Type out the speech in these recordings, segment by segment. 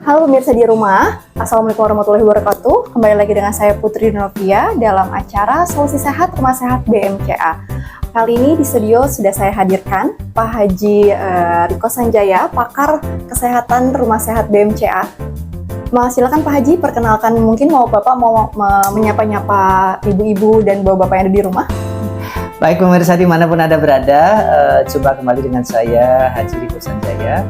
Halo pemirsa di rumah, Assalamualaikum warahmatullahi wabarakatuh. Kembali lagi dengan saya Putri Novia dalam acara Solusi Sehat Rumah Sehat BMCA. Kali ini di studio sudah saya hadirkan Pak Haji Riko Sanjaya, pakar kesehatan Rumah Sehat BMCA. Silakan Pak Haji, perkenalkan, mungkin Bapak mau menyapa-nyapa ibu-ibu dan bapak-bapak yang ada di rumah. Baik pemirsa dimanapun Anda berada, jumpa kembali dengan saya Haji Riko Sanjaya.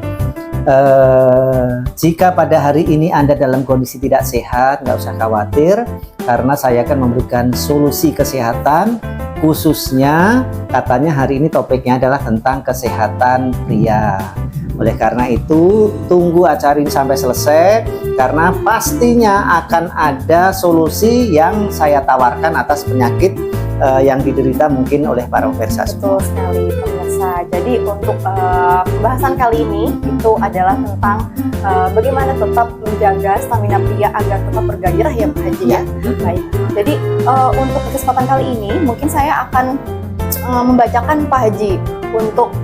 Jika pada hari ini Anda dalam kondisi tidak sehat, nggak usah khawatir, karena saya akan memberikan solusi kesehatan, khususnya katanya hari ini topiknya adalah tentang kesehatan pria. Oleh karena itu, tunggu acara ini sampai selesai, karena pastinya akan ada solusi yang saya tawarkan atas penyakit yang diderita mungkin oleh para pemirsa. Betul sekali pemirsa. Jadi untuk pembahasan kali ini itu adalah tentang bagaimana tetap menjaga stamina pria agar tetap bergairah ya Pak Haji ya. Baik. Jadi untuk kesempatan kali ini mungkin saya akan membacakan Pak Haji untuk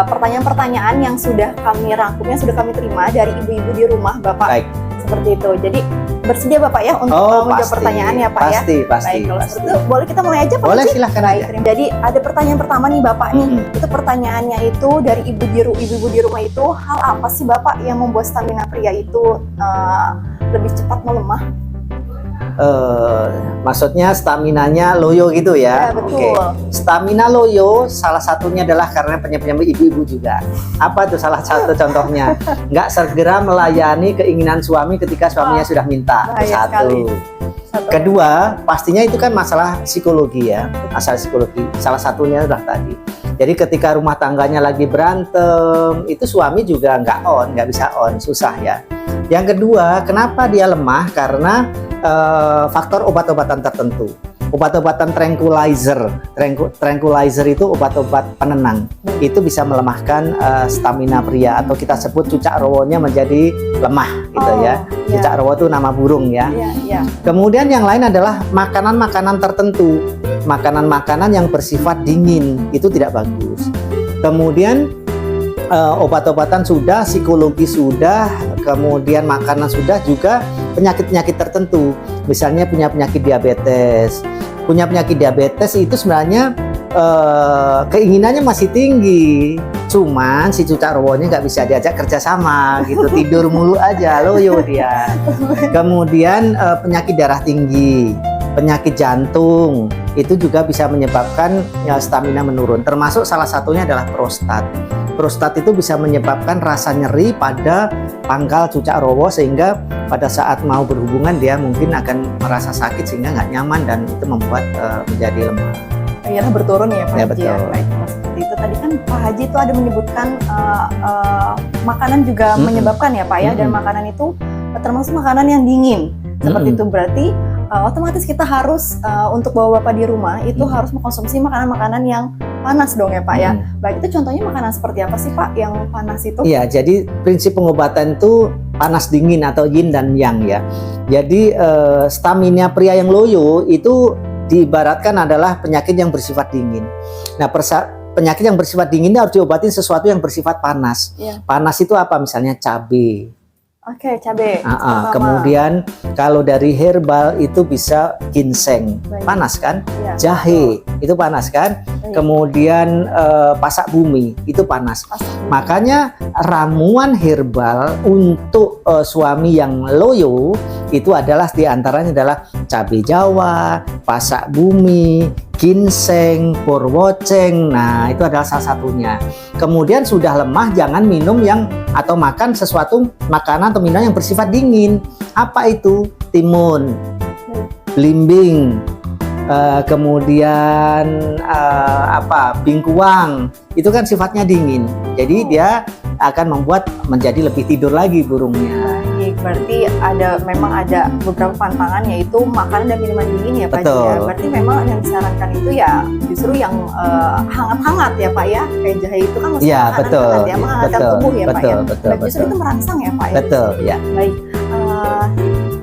pertanyaan-pertanyaan yang sudah kami rangkum, yang sudah kami terima dari ibu-ibu di rumah Bapak. Baik. Seperti itu. Jadi bersedia Bapak ya untuk menjawab pertanyaan ya Pak ya? Pasti. Baik, kalau seperti itu boleh kita mulai aja Pak? Boleh, Haji? silahkan Baik, aja. Jadi ada pertanyaan pertama nih Bapak nih. Itu pertanyaannya itu dari ibu-ibu di rumah itu, hal apa sih Bapak yang membuat stamina pria itu lebih cepat melemah? Maksudnya staminanya loyo gitu ya? Ya, betul. Stamina loyo salah satunya adalah karena penyakit ibu-ibu juga. Apa tuh salah satu contohnya? Nggak segera melayani keinginan suami ketika suaminya sudah minta. Satu. Kedua, pastinya itu kan masalah psikologi ya, masalah psikologi. Salah satunya adalah tadi. Jadi ketika rumah tangganya lagi berantem, itu suami juga nggak bisa on, susah ya. Yang kedua, kenapa dia lemah? Karena faktor obat-obatan tertentu. Obat-obatan tranquilizer itu obat-obat penenang. Itu bisa melemahkan stamina pria, atau kita sebut cucak rowonya menjadi lemah gitu ya. Cucak rowo itu nama burung ya. Kemudian yang lain adalah makanan-makanan tertentu. Makanan-makanan yang bersifat dingin itu tidak bagus. Kemudian obat-obatan sudah, psikologi sudah, kemudian makanan sudah, juga penyakit-penyakit tertentu. Misalnya punya penyakit diabetes. Punya penyakit diabetes itu sebenarnya keinginannya masih tinggi, cuman si cucak rowonya nggak bisa diajak kerjasama gitu, tidur mulu aja, loyo dia. Kemudian penyakit darah tinggi, penyakit jantung, itu juga bisa menyebabkan stamina menurun. Termasuk salah satunya adalah prostat. Prostat itu bisa menyebabkan rasa nyeri pada pangkal cucak rowo, sehingga pada saat mau berhubungan dia mungkin akan merasa sakit sehingga nggak nyaman, dan itu membuat menjadi lemah. Akhirnya berturun ya Pak Ya, Haji betul. ya. Baik, kalau seperti itu tadi kan Pak Haji itu ada menyebutkan makanan juga menyebabkan ya Pak ya, dan makanan itu termasuk makanan yang dingin. Seperti itu berarti otomatis kita harus untuk bapak-bapak di rumah itu harus mengkonsumsi makanan-makanan yang panas dong ya Pak ya. Baik, itu contohnya makanan seperti apa sih Pak yang panas itu? Iya, jadi prinsip pengobatan itu panas dingin atau yin dan yang ya. Jadi stamina pria yang loyo itu diibaratkan adalah penyakit yang bersifat dingin. Nah, penyakit yang bersifat dingin ini harus diobatin sesuatu yang bersifat panas. Panas itu apa? Misalnya cabai. Oke, cabai. Kemudian kalau dari herbal itu bisa ginseng, panas kan? Jahe itu panas kan? Kemudian pasak bumi itu panas. Makanya ramuan herbal untuk suami yang loyo itu adalah diantaranya adalah cabai Jawa, pasak bumi, ginseng, porwoceng. Nah, itu adalah salah satunya. Kemudian sudah lemah, jangan minum atau makan sesuatu makanan atau minuman yang bersifat dingin. Apa itu? Timun, belimbing, kemudian bingkuang. Itu kan sifatnya dingin. Jadi dia akan membuat menjadi lebih tidur lagi burungnya. Baik, berarti memang ada beberapa pantangan, yaitu makanan dan minuman dingin ya Pak ya. Berarti memang yang disarankan itu ya justru yang hangat-hangat ya Pak ya. Kayak jahe itu kan masih hangat ya, menghangatkan tubuh ya Pak ya. Dan justru itu merangsang ya Pak ya. Betul ya. Baik,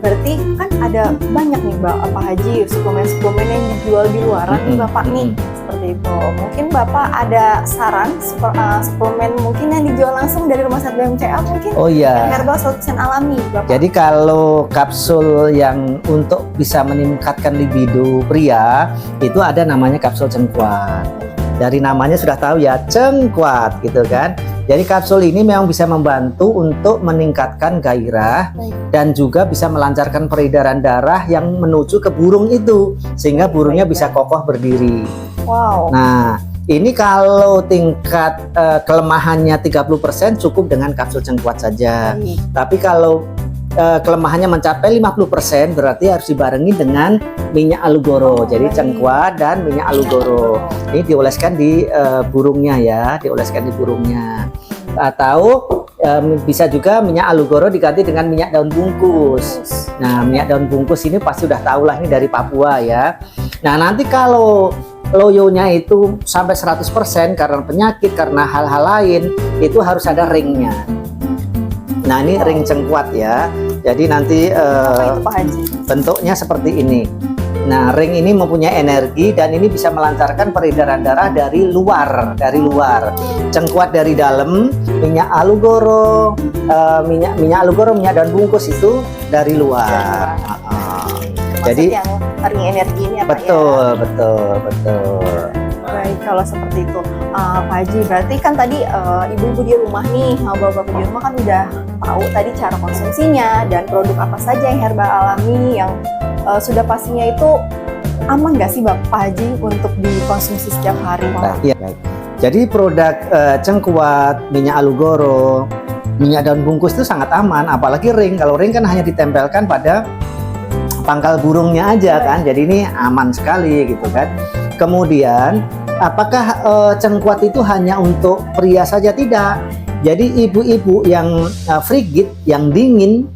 berarti kan ada banyak nih Pak Haji suplemen-suplemen yang dijual di luaran nih Bapak nih. seperti itu. Mungkin Bapak ada saran suplemen mungkin yang dijual langsung dari Rumah Sehat BMCA mungkin? Oh iya. Herbal 100% alami, Bapak. Jadi kalau kapsul yang untuk bisa meningkatkan libido pria itu ada namanya kapsul cengkuat. Dari namanya sudah tahu ya, cengkuat gitu kan. Jadi kapsul ini memang bisa membantu untuk meningkatkan gairah dan juga bisa melancarkan peredaran darah yang menuju ke burung itu sehingga burungnya bisa kokoh berdiri. Wow. Nah, ini kalau tingkat kelemahannya 30% cukup dengan kapsul cengkuat saja. Tapi kalau kelemahannya mencapai 50% berarti harus dibarengi dengan minyak alugoro. Jadi cengkuat dan minyak alugoro. Ini dioleskan di burungnya ya, dioleskan di burungnya. Atau bisa juga minyak alugoro diganti dengan minyak daun bungkus. Nah, minyak daun bungkus ini pasti udah tahu lah, ini dari Papua ya. Nah, nanti kalau loyonya itu sampai 100% karena penyakit, karena hal-hal lain, itu harus ada ringnya. Nah, ini ring cengkuat ya. Jadi nanti apa itu Pak Haji? Bentuknya seperti ini. Nah, ring ini mempunyai energi dan ini bisa melancarkan peredaran darah dari luar, Cengkuat dari dalam, minyak alugoro, minyak alugoro, minyak daun bungkus itu dari luar. Jadi yang ring energi ini apa betul, ya? Betul. Baik, kalau seperti itu Pak Haji, berarti kan tadi ibu-ibu di rumah nih, bapak-bapak di rumah kan udah tahu tadi cara konsumsinya dan produk apa saja yang herbal alami yang sudah pastinya itu aman nggak sih Pak Haji untuk dikonsumsi setiap hari? Iya, baik. Jadi produk cengkuat, minyak alugoro, minyak daun bungkus itu sangat aman, apalagi ring. Kalau ring kan hanya ditempelkan pada pangkal burungnya aja kan, jadi ini aman sekali gitu kan. Kemudian apakah cengkuat itu hanya untuk pria saja? Tidak. Jadi ibu-ibu yang frigid, yang dingin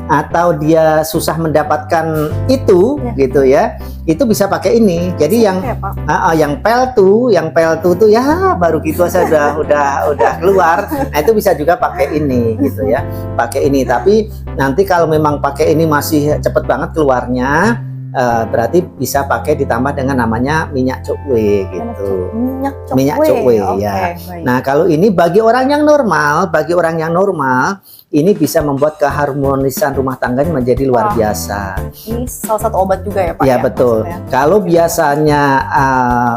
atau dia susah mendapatkan itu gitu ya, itu bisa pakai ini. Jadi yang peltu tuh ya baru gitu aja udah keluar. Nah, itu bisa juga pakai ini gitu ya, pakai ini. Tapi nanti kalau memang pakai ini masih cepet banget keluarnya, berarti bisa pakai ditambah dengan namanya minyak cukwe gitu. Minyak cukwe ya. Nah, kalau ini bagi orang yang normal, ini bisa membuat keharmonisan rumah tangganya menjadi luar biasa. Ini salah satu obat juga ya Pak? Ya, betul. Maksudnya. Kalau biasanya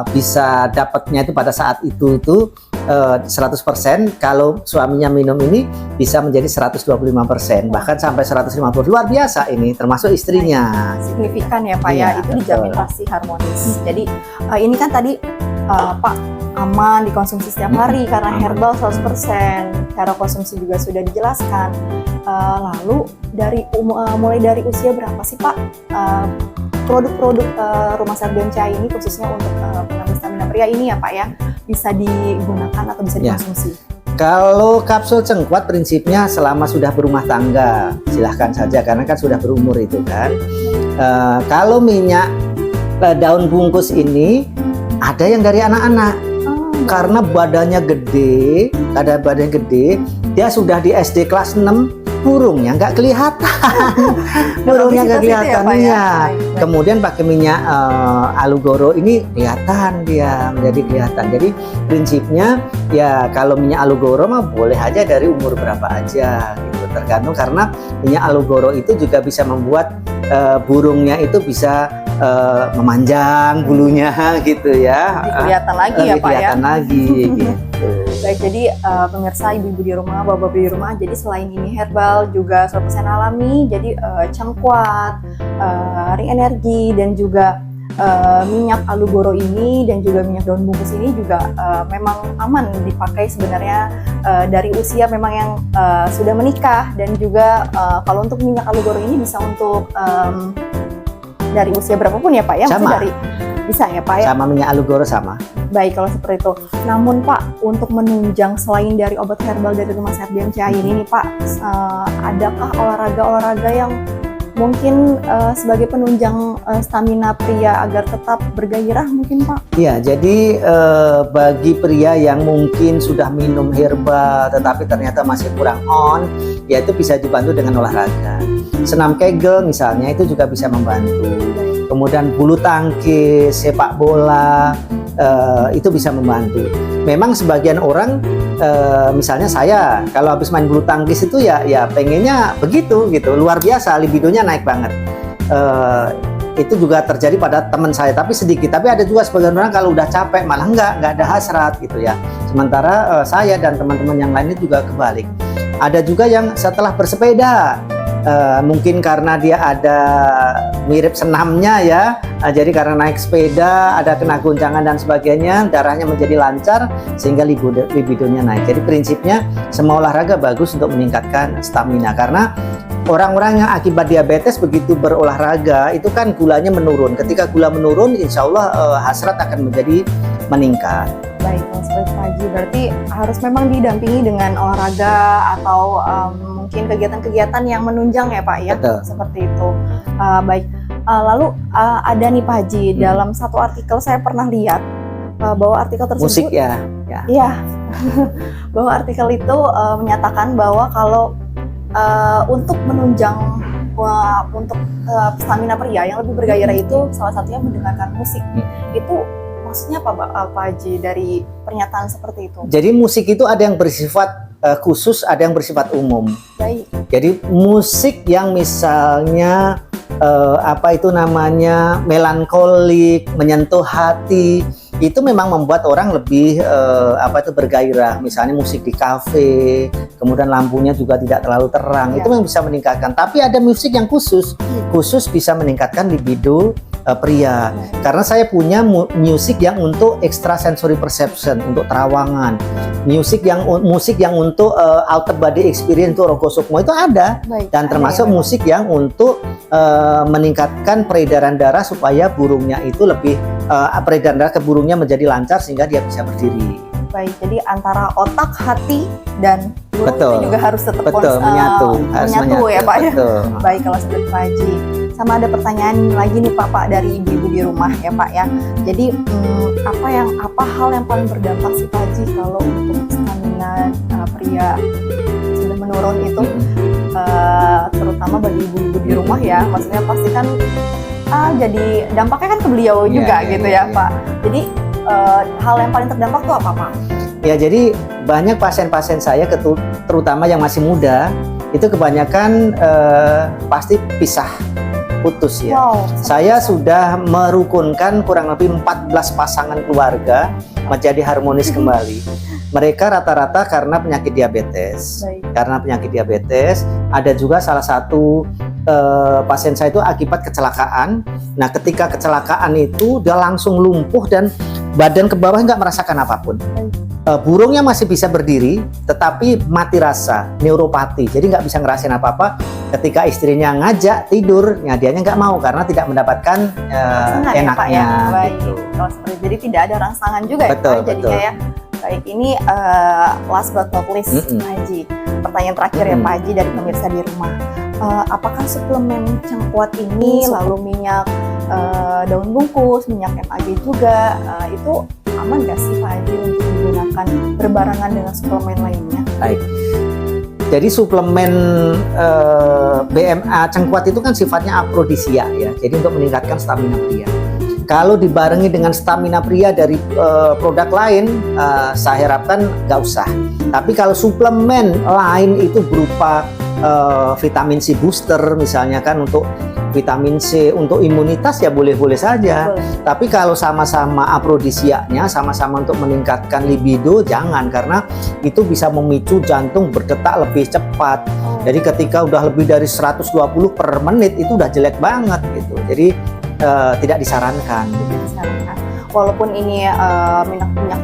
bisa dapatnya itu pada saat itu 100%, kalau suaminya minum ini bisa menjadi 125%, bahkan sampai 150%. Luar biasa ini, termasuk istrinya. Signifikan ya Pak ya, itu dijamin pasti harmonis. Jadi ini kan tadi Pak aman dikonsumsi setiap hari karena herbal 100%. Cara konsumsi juga sudah dijelaskan. Lalu mulai dari usia berapa sih Pak produk-produk Rumah Sehat BMCA ini khususnya untuk penambah stamina pria ini ya Pak ya bisa digunakan atau bisa dikonsumsi? Kalau kapsul cengkuat prinsipnya selama sudah berumah tangga silahkan saja karena kan sudah berumur itu kan. Kalau minyak daun bungkus ini ada yang dari anak-anak. Karena badannya gede, dia sudah di SD kelas 6, burungnya nggak kelihatan. Burungnya nggak kelihatan ya. Kemudian pakai minyak alugoro ini kelihatan dia, menjadi kelihatan. Jadi prinsipnya ya kalau minyak alugoro mah boleh aja dari umur berapa aja gitu, tergantung karena minyak alugoro itu juga bisa membuat burungnya itu bisa memanjang bulunya gitu ya. Lebih kelihatan lagi ya Pak ya. Kelihatan lagi gitu. Baik, jadi pemirsa ibu-ibu di rumah, bapak-bapak di rumah, jadi selain ini herbal juga 100% alami, jadi cengkuat, ring energi dan juga minyak alugoro ini dan juga minyak daun bungkus ini juga memang aman dipakai sebenarnya dari usia memang yang sudah menikah dan juga kalau untuk minyak alugoro ini bisa untuk dari usia berapapun ya Pak ya? Sama. Bisa ya Pak ya? Sama minyak alugoro sama. Baik kalau seperti itu. Namun Pak, untuk menunjang selain dari obat herbal dari Rumah Sehat BMCA ini nih Pak, adakah olahraga-olahraga yang mungkin sebagai penunjang stamina pria agar tetap bergairah mungkin Pak? Iya, jadi bagi pria yang mungkin sudah minum herbal tetapi ternyata masih kurang on, ya itu bisa dibantu dengan olahraga. Senam kegel misalnya itu juga bisa membantu. Kemudian bulu tangkis, sepak bola, itu bisa membantu. Memang sebagian orang misalnya saya kalau habis main bulu tangkis itu ya pengennya begitu gitu, luar biasa, libidonya naik banget. Itu juga terjadi pada teman saya, tapi sedikit. Tapi ada juga sebagian orang kalau udah capek malah nggak ada hasrat gitu ya. Sementara saya dan teman-teman yang lainnya juga kebalik. Ada juga yang setelah bersepeda, mungkin karena dia ada mirip senamnya ya, jadi karena naik sepeda ada kena goncangan dan sebagainya, darahnya menjadi lancar sehingga libidonya naik. Jadi prinsipnya semua olahraga bagus untuk meningkatkan stamina, karena orang-orang yang akibat diabetes begitu berolahraga itu kan gulanya menurun. Ketika gula menurun, insya Allah hasrat akan menjadi meningkat. Baik, Mas Pak Haji, berarti harus memang didampingi dengan olahraga atau mungkin kegiatan-kegiatan yang menunjang ya Pak ya. Betul. Seperti itu. Baik, lalu ada nih Pak Haji, dalam satu artikel saya pernah lihat bahwa artikel tersebut Musik ya. Iya, bahwa artikel itu menyatakan bahwa kalau untuk menunjang untuk stamina pria yang lebih bergairah itu salah satunya mendengarkan musik. Itu maksudnya apa Pak Haji dari pernyataan seperti itu? Jadi musik itu ada yang bersifat khusus, ada yang bersifat umum. Baik. Jadi musik yang misalnya apa itu namanya melankolik, menyentuh hati, itu memang membuat orang lebih bergairah. Misalnya musik di kafe, kemudian lampunya juga tidak terlalu terang, itu memang bisa meningkatkan. Tapi ada musik yang khusus bisa meningkatkan libido pria. Karena saya punya musik yang untuk extrasensory perception, untuk terawangan. Musik yang untuk outer body experience, untuk rogosukmo itu ada. Dan termasuk musik yang untuk meningkatkan peredaran darah supaya burungnya itu lebih peredaran darah ke burungnya menjadi lancar sehingga dia bisa berdiri. Baik, jadi antara otak, hati, dan burung betul, itu juga harus tetap menyatu ya Pak ya. Betul. Baik, kalau seperti Pak Haji. Sama ada pertanyaan lagi nih Pak dari ibu-ibu di rumah ya Pak ya. Jadi apa hal yang paling berdampak sih Pak Haji kalau untuk stamina pria sudah menurun itu, terutama bagi ibu-ibu di rumah ya. Maksudnya pasti kan jadi dampaknya kan ke beliau juga gitu ya Pak. Jadi hal yang paling terdampak tuh apa Pak? Ya, jadi banyak pasien-pasien saya terutama yang masih muda itu kebanyakan pasti putus ya. Wow, saya sudah merukunkan kurang lebih 14 pasangan keluarga menjadi harmonis kembali. Mereka rata-rata karena penyakit diabetes. Karena penyakit diabetes, ada juga salah satu pasien saya itu akibat kecelakaan. Nah, ketika kecelakaan itu dia langsung lumpuh dan badan ke bawah nggak merasakan apapun. Burungnya masih bisa berdiri, tetapi mati rasa, neuropati. Jadi nggak bisa ngerasain apa-apa. Ketika istrinya ngajak tidur, ya dianya nggak mau karena tidak mendapatkan enaknya. Ya, Pak, ya? Gitu. Kalau seperti jadi tidak ada rangsangan juga betul, ya Pak, jadinya ya. Baik, ini last but not least Pak Haji. Pertanyaan terakhir ya Pak Haji dari pemirsa di rumah. Apakah suplemen cengkuat ini lalu minyak daun bungkus, minyak MAG juga itu aman nggak sih Pak Haji untuk digunakan berbarengan dengan suplemen lainnya? Baik. Jadi suplemen BMA cengkuat itu kan sifatnya aprodisia ya. Jadi untuk meningkatkan stamina pria. Kalau dibarengi dengan stamina pria dari produk lain, saya harapkan nggak usah. Tapi kalau suplemen lain itu berupa vitamin C booster misalnya kan untuk vitamin C untuk imunitas ya boleh-boleh saja. Tapi kalau sama-sama aprodisiaknya, sama-sama untuk meningkatkan libido, jangan, karena itu bisa memicu jantung berdetak lebih cepat. Jadi ketika udah lebih dari 120 per menit itu udah jelek banget gitu. Jadi tidak disarankan. Walaupun ini minyak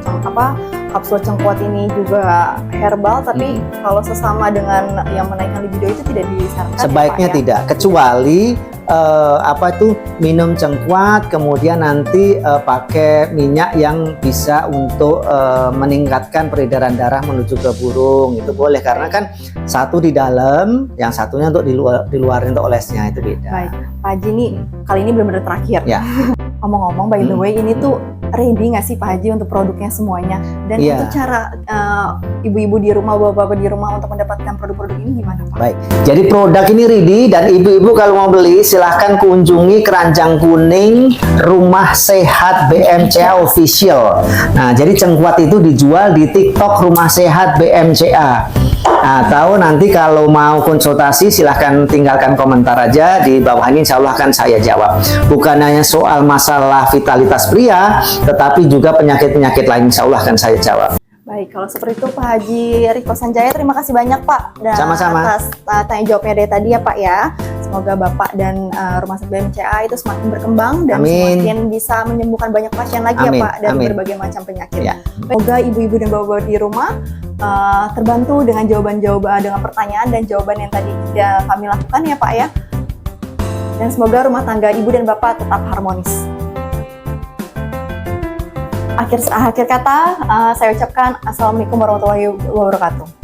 kapsul cengkuat ini juga herbal, tapi kalau sesama dengan yang menaikkan libido itu tidak disarankan. Sebaiknya ya, Pak, tidak, kecuali minum cengkuat kemudian nanti pakai minyak yang bisa untuk meningkatkan peredaran darah menuju ke burung, itu boleh, karena kan satu di dalam, yang satunya untuk di luar untuk olesnya, itu beda. Baik, Pak Haji, ini kali ini benar-benar terakhir. Ya. Ngomong-ngomong, by the way, ini tuh ready nggak sih Pak Haji untuk produknya semuanya? Dan Iya. untuk cara ibu-ibu di rumah, bapak-bapak di rumah untuk mendapatkan produk-produk ini gimana Pak? Baik, jadi produk ini ready dan ibu-ibu kalau mau beli silahkan kunjungi Keranjang Kuning Rumah Sehat BMCA Official. Nah, jadi cengkuat itu dijual di TikTok Rumah Sehat BMCA. Atau nanti kalau mau konsultasi silahkan tinggalkan komentar aja di bawah ini, insya Allah akan saya jawab. Bukan hanya soal masalah vitalitas pria, tetapi juga penyakit-penyakit lain insya Allah akan saya jawab. Baik, kalau seperti itu Pak Haji Riko Sanjaya, terima kasih banyak Pak dan Sama-sama. atas tanya jawabnya dari tadi ya Pak ya. Semoga Bapak dan Rumah Sakit BMCA itu semakin berkembang dan Amin. semakin bisa menyembuhkan banyak pasien lagi Amin. ya Pak dari Amin. berbagai macam penyakit. Ya. Semoga ibu-ibu dan bapak-bapak di rumah terbantu dengan jawaban-jawaban, dengan pertanyaan dan jawaban yang tadi kami lakukan ya Pak ya. Dan semoga rumah tangga ibu dan bapak tetap harmonis. Akhir kata, saya ucapkan Assalamualaikum warahmatullahi wabarakatuh.